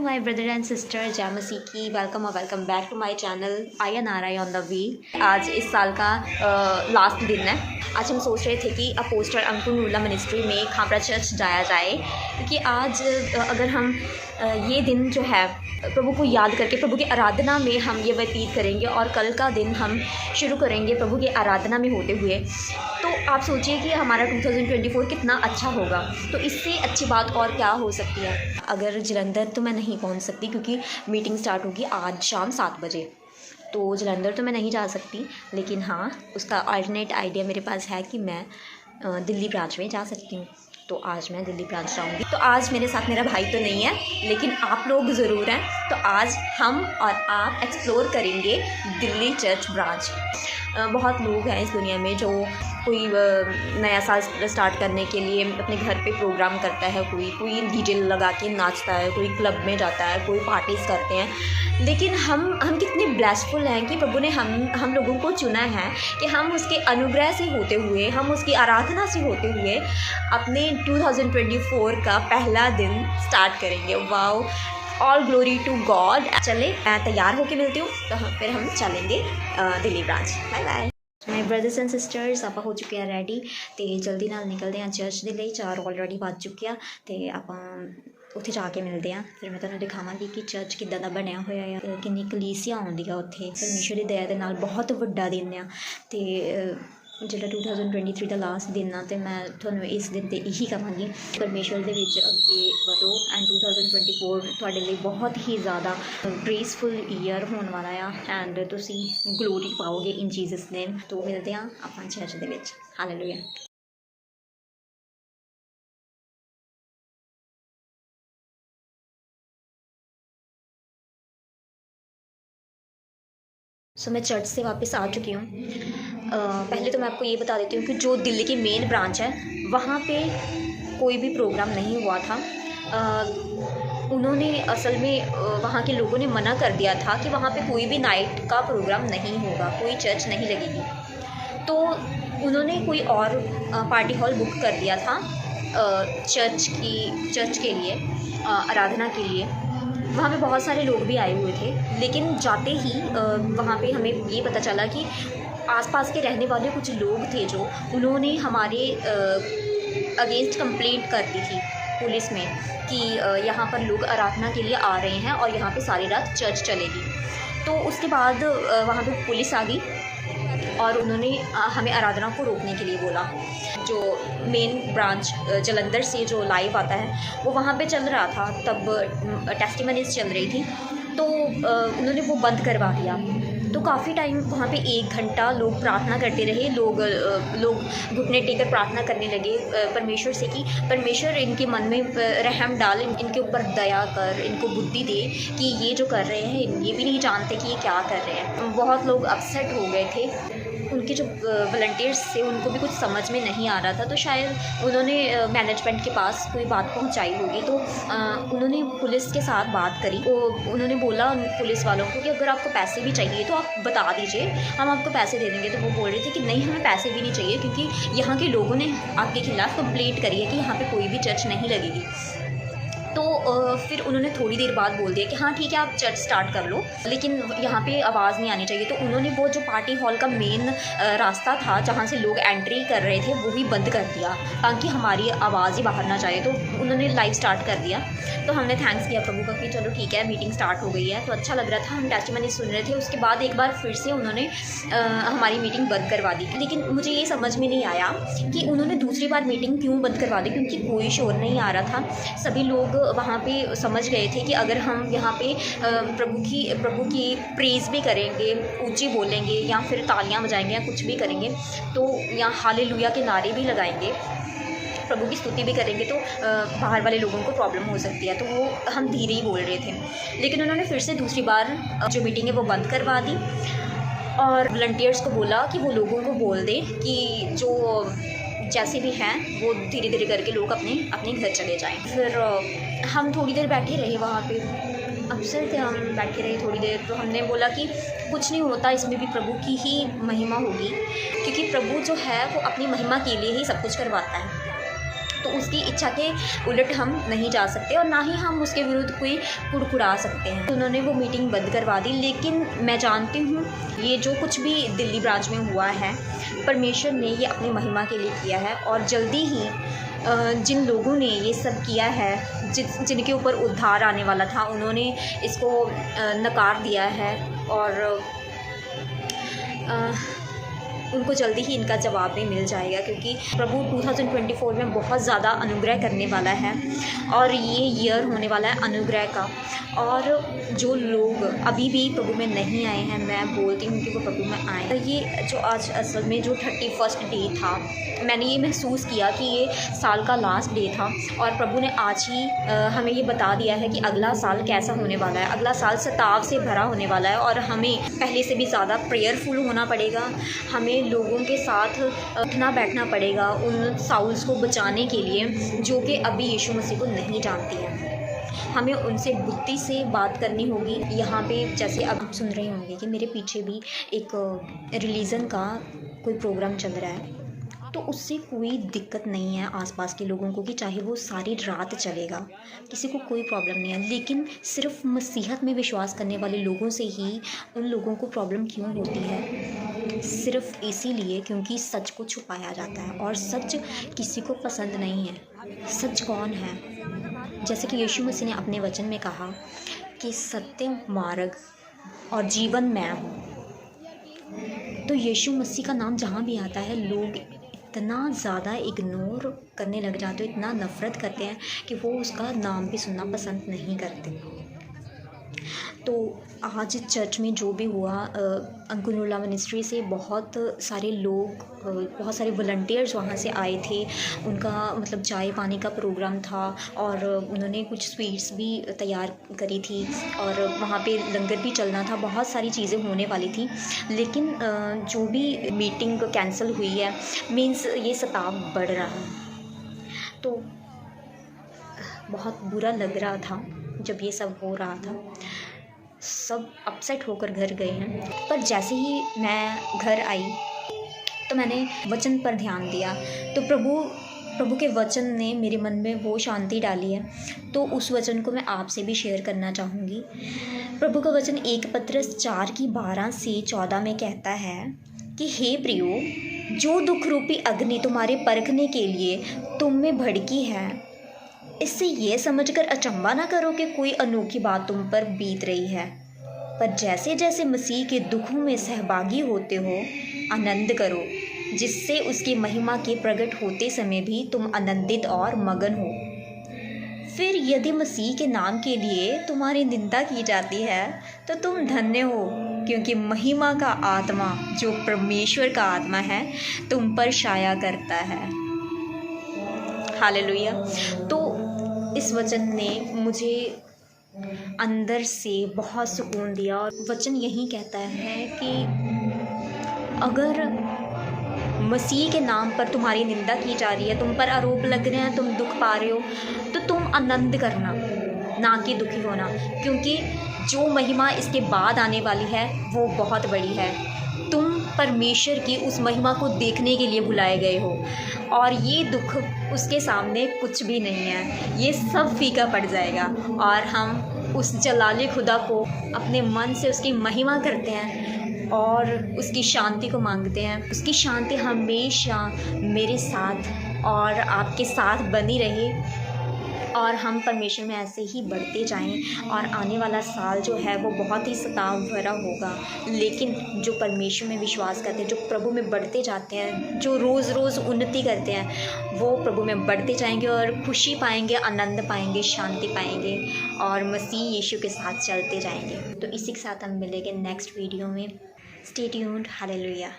my brother and sister जय मसीह की welcome और welcome back to my channel I N R I on the V. आज इस साल का लास्ट दिन है। आज हम सोच रहे थे कि अपोस्टल अंकुर नूरुल्लाह मिनिस्ट्री में खापरा चर्च जाया जाए, क्योंकि आज अगर हम ये दिन जो है प्रभु को याद करके प्रभु की आराधना में हम ये व्यतीत करेंगे और कल का दिन हम शुरू करेंगे प्रभु की आराधना में होते हुए, तो आप सोचिए कि हमारा 2024 कितना अच्छा होगा। तो इससे अच्छी बात और क्या हो सकती है। अगर जलंधर तो मैं नहीं पहुंच सकती क्योंकि मीटिंग स्टार्ट होगी आज शाम 7 बजे, तो जलंधर तो मैं नहीं जा सकती, लेकिन हाँ उसका अल्टरनेट आइडिया मेरे पास है कि मैं दिल्ली ब्रांच में जा सकती हूँ। तो आज मैं दिल्ली ब्रांच जाऊँगी। तो आज मेरे साथ मेरा भाई तो नहीं है, लेकिन आप लोग ज़रूर हैं। तो आज हम और आप एक्सप्लोर करेंगे दिल्ली चर्च ब्रांच। बहुत लोग हैं इस दुनिया में जो कोई नया साल स्टार्ट करने के लिए अपने घर पे प्रोग्राम करता है, कोई डीजे लगा के नाचता है, कोई क्लब में जाता है, कोई पार्टीज़ करते हैं। लेकिन हम कितने ब्लेसफुल हैं कि प्रभु ने हम लोगों को चुना है कि हम उसके अनुग्रह से होते हुए, हम उसकी आराधना से होते हुए अपने 2024 का पहला दिन स्टार्ट करेंगे। Wow, all glory to God. चले मैं तैयार होके मिलती हूँ, तो फिर हम चलेंगे Delhi branch. Bye bye my brothers and sisters. आप हो चुके हैं रेडी, तो जल्दी नाल निकलते हैं चर्च के लिए। 4 ऑलरेडी बज चुके हैं, तो आप उत्थे जाके मिलते हैं। फिर मैं तुहानूं दिखावांगी कि चर्च किद्दां दा बनया होया है, किन्नी कलीसिया आउंदी है उत्थे। परमेश्वर दी दया दे नाल बहुत वड्डा दिन आ, ते जिहड़ा 2023 का लास्ट दिन आ, तो मैं तुहानूं इस दिन ते यही कहांगी परमेश्वर दे विच अगे वधो एंड 2024 तुहाडे लई बहुत ही ज़्यादा ग्रेसफुल ईयर होने वाला आ एंड तुसीं ग्लोरी पाओगे इन जीसस नेम। तो मिलते हैं आपां चर्च दे विच। हालेलुया। सो मैं चर्च से वापस आ चुकी हूँ। पहले तो मैं आपको ये बता देती हूँ कि जो दिल्ली की मेन ब्रांच है वहाँ पे कोई भी प्रोग्राम नहीं हुआ था। उन्होंने असल में वहाँ के लोगों ने मना कर दिया था कि वहाँ पे कोई भी नाइट का प्रोग्राम नहीं होगा, कोई चर्च नहीं लगेगी। तो उन्होंने कोई और पार्टी हॉल बुक कर दिया था चर्च के लिए, आराधना के लिए। वहाँ पे बहुत सारे लोग भी आए हुए थे, लेकिन जाते ही वहाँ पे हमें ये पता चला कि आसपास के रहने वाले कुछ लोग थे जो उन्होंने हमारे अगेंस्ट कंप्लेंट कर दी थी पुलिस में कि यहाँ पर लोग आराधना के लिए आ रहे हैं और यहाँ पे सारी रात चर्च चलेगी। तो उसके बाद वहाँ पे पुलिस आ गई और उन्होंने हमें आराधना को रोकने के लिए बोला। जो मेन ब्रांच जलंधर से जो लाइव आता है वो वहाँ पे चल रहा था, तब टेस्टिमनीज चल रही थी, तो उन्होंने वो बंद करवा दिया। तो काफ़ी टाइम वहाँ पे 1 घंटा लोग प्रार्थना करते रहे। लोग घुटने टेकर प्रार्थना करने लगे परमेश्वर से कि परमेश्वर इनके मन में रहम डाल, इनके ऊपर दया कर, इनको बुद्धि दे कि ये जो कर रहे हैं ये भी नहीं जानते कि ये क्या कर रहे हैं। बहुत लोग अपसेट हो गए थे। उनके जो वॉलंटियर्स थे उनको भी कुछ समझ में नहीं आ रहा था, तो शायद उन्होंने मैनेजमेंट के पास कोई बात पहुंचाई होगी। तो उन्होंने पुलिस के साथ बात करी। उन्होंने बोला पुलिस वालों को कि अगर आपको पैसे भी चाहिए तो आप बता दीजिए, हम आपको पैसे दे देंगे। तो वो बोल रहे थे कि नहीं, हमें पैसे भी नहीं चाहिए, क्योंकि यहाँ के लोगों ने आपके खिलाफ़ कंप्लेंट करी है कि यहाँ पर कोई भी चर्च नहीं लगेगी। तो फिर उन्होंने थोड़ी देर बाद बोल दिया कि हाँ ठीक है, आप चर्च स्टार्ट कर लो, लेकिन यहाँ पे आवाज़ नहीं आनी चाहिए। तो उन्होंने वो जो पार्टी हॉल का मेन रास्ता था जहाँ से लोग एंट्री कर रहे थे वो भी बंद कर दिया, ताकि हमारी आवाज़ ही बाहर ना जाए। तो उन्होंने लाइव स्टार्ट कर दिया। तो हमने थैंक्स किया प्रभु का कि चलो ठीक है, मीटिंग स्टार्ट हो गई है। तो अच्छा लग रहा था, हम टेस्टिमनी सुन रहे थे। उसके बाद एक बार फिर से उन्होंने हमारी मीटिंग बंद करवा दी। लेकिन मुझे ये समझ में नहीं आया कि उन्होंने दूसरी बार मीटिंग क्यों बंद करवा दी, क्योंकि कोई शोर नहीं आ रहा था। सभी लोग वहाँ पे समझ गए थे कि अगर हम यहाँ पे प्रभु की प्रेज़ भी करेंगे, ऊंची बोलेंगे या फिर तालियां बजाएंगे या कुछ भी करेंगे, तो यहाँ हालेलुया के नारे भी लगाएंगे, प्रभु की स्तुति भी करेंगे, तो बाहर वाले लोगों को प्रॉब्लम हो सकती है। तो वो हम धीरे ही बोल रहे थे। लेकिन उन्होंने फिर से दूसरी बार जो मीटिंग है वो बंद करवा दी और वॉलंटियर्स को बोला कि वो लोगों को बोल दें कि जो जैसे भी हैं वो धीरे धीरे करके लोग अपने घर चले जाएं। फिर हम थोड़ी देर बैठे रहे वहाँ पे, अफसर थे, हम बैठे रहे थोड़ी देर। तो हमने बोला कि कुछ नहीं होता, इसमें भी प्रभु की ही महिमा होगी, क्योंकि प्रभु जो है वो अपनी महिमा के लिए ही सब कुछ करवाता है। तो उसकी इच्छा के उलट हम नहीं जा सकते और ना ही हम उसके विरुद्ध कोई कुड़कुड़ा सकते हैं। तो उन्होंने वो मीटिंग बंद करवा दी। लेकिन मैं जानती हूँ ये जो कुछ भी दिल्ली ब्रांच में हुआ है, परमेश्वर ने ये अपनी महिमा के लिए किया है। और जल्दी ही जिन लोगों ने ये सब किया है, जिनके ऊपर उद्धार आने वाला था, उन्होंने इसको नकार दिया है और उनको जल्दी ही इनका जवाब भी मिल जाएगा, क्योंकि प्रभु 2024 में बहुत ज़्यादा अनुग्रह करने वाला है और ये ईयर होने वाला है अनुग्रह का। और जो लोग अभी भी प्रभु में नहीं आए हैं, मैं बोलती हूँ कि वो प्रभु में आए। तो ये जो आज असल में जो 31 डे था, मैंने ये महसूस किया कि ये साल का लास्ट डे था और प्रभु ने आज ही हमें ये बता दिया है कि अगला साल कैसा होने वाला है। अगला साल सताव से भरा होने वाला है और हमें पहले से भी ज़्यादा प्रेयरफुल होना पड़ेगा। हमें लोगों के साथ उठना बैठना पड़ेगा उन साउल्स को बचाने के लिए जो कि अभी यीशु मसीह को नहीं जानती हैं। हमें उनसे बुद्धि से बात करनी होगी। यहाँ पे जैसे अब आप सुन रहे होंगे कि मेरे पीछे भी एक रिलीजन का कोई प्रोग्राम चल रहा है, तो उससे कोई दिक्कत नहीं है आसपास के लोगों को कि चाहे वो सारी रात चलेगा, किसी को कोई प्रॉब्लम नहीं है। लेकिन सिर्फ मसीहत में विश्वास करने वाले लोगों से ही उन लोगों को प्रॉब्लम क्यों होती है? सिर्फ इसीलिए क्योंकि सच को छुपाया जाता है और सच किसी को पसंद नहीं है। सच कौन है? जैसे कि यीशु मसीह ने अपने वचन में कहा कि सत्य, मार्ग और जीवन मैं हूँ। तो यीशु मसीह का नाम जहाँ भी आता है, लोग इतना ज़्यादा इग्नोर करने लग जाते हैं, इतना नफ़रत करते हैं कि वो उसका नाम भी सुनना पसंद नहीं करते। तो आज चर्च में जो भी हुआ, अंकुरुल्लाह मिनिस्ट्री से बहुत सारे लोग, बहुत सारे वॉलंटियर्स वहाँ से आए थे। उनका मतलब चाय पानी का प्रोग्राम था और उन्होंने कुछ स्वीट्स भी तैयार करी थी और वहाँ पे लंगर भी चलना था। बहुत सारी चीज़ें होने वाली थी, लेकिन जो भी मीटिंग कैंसिल हुई है, मीन्स ये सताव बढ़ रहा है। तो बहुत बुरा लग रहा था जब ये सब हो रहा था। सब अपसेट होकर घर गए हैं। पर जैसे ही मैं घर आई तो मैंने वचन पर ध्यान दिया, तो प्रभु के वचन ने मेरे मन में वो शांति डाली है। तो उस वचन को मैं आपसे भी शेयर करना चाहूँगी। प्रभु का वचन 1 पतरस 4:12-14 में कहता है कि हे प्रियो, जो दुख रूपी अग्नि तुम्हारे परखने के लिए तुम में भड़की है, इससे ये समझकर अचंभा ना करो कि कोई अनोखी बात तुम पर बीत रही है, पर जैसे जैसे मसीह के दुखों में सहभागी होते हो आनंद करो, जिससे उसकी महिमा के प्रकट होते समय भी तुम आनंदित और मगन हो। फिर यदि मसीह के नाम के लिए तुम्हारी निंदा की जाती है तो तुम धन्य हो, क्योंकि महिमा का आत्मा, जो परमेश्वर का आत्मा है, तुम पर छाया करता है। हालेलुया। तो इस वचन ने मुझे अंदर से बहुत सुकून दिया और वचन यही कहता है कि अगर मसीह के नाम पर तुम्हारी निंदा की जा रही है, तुम पर आरोप लग रहे हैं, तुम दुख पा रहे हो, तो तुम आनंद करना, ना कि दुखी होना, क्योंकि जो महिमा इसके बाद आने वाली है वो बहुत बड़ी है। तुम परमेश्वर की उस महिमा को देखने के लिए बुलाए गए हो और ये दुख उसके सामने कुछ भी नहीं है। ये सब फीका पड़ जाएगा और हम उस जलाले खुदा को अपने मन से उसकी महिमा करते हैं और उसकी शांति को मांगते हैं। उसकी शांति हमेशा मेरे साथ और आपके साथ बनी रहे और हम परमेश्वर में ऐसे ही बढ़ते जाएं और आने वाला साल जो है वो बहुत ही सताव भरा होगा। लेकिन जो परमेश्वर में विश्वास करते हैं, जो प्रभु में बढ़ते जाते हैं, जो रोज़ रोज़ उन्नति करते हैं, वो प्रभु में बढ़ते जाएंगे और खुशी पाएंगे, आनंद पाएंगे, शांति पाएंगे और मसीह यीशु के साथ चलते जाएंगे। तो इसी के साथ हम मिलेंगे नेक्स्ट वीडियो में। Stay tuned. हालेलुया।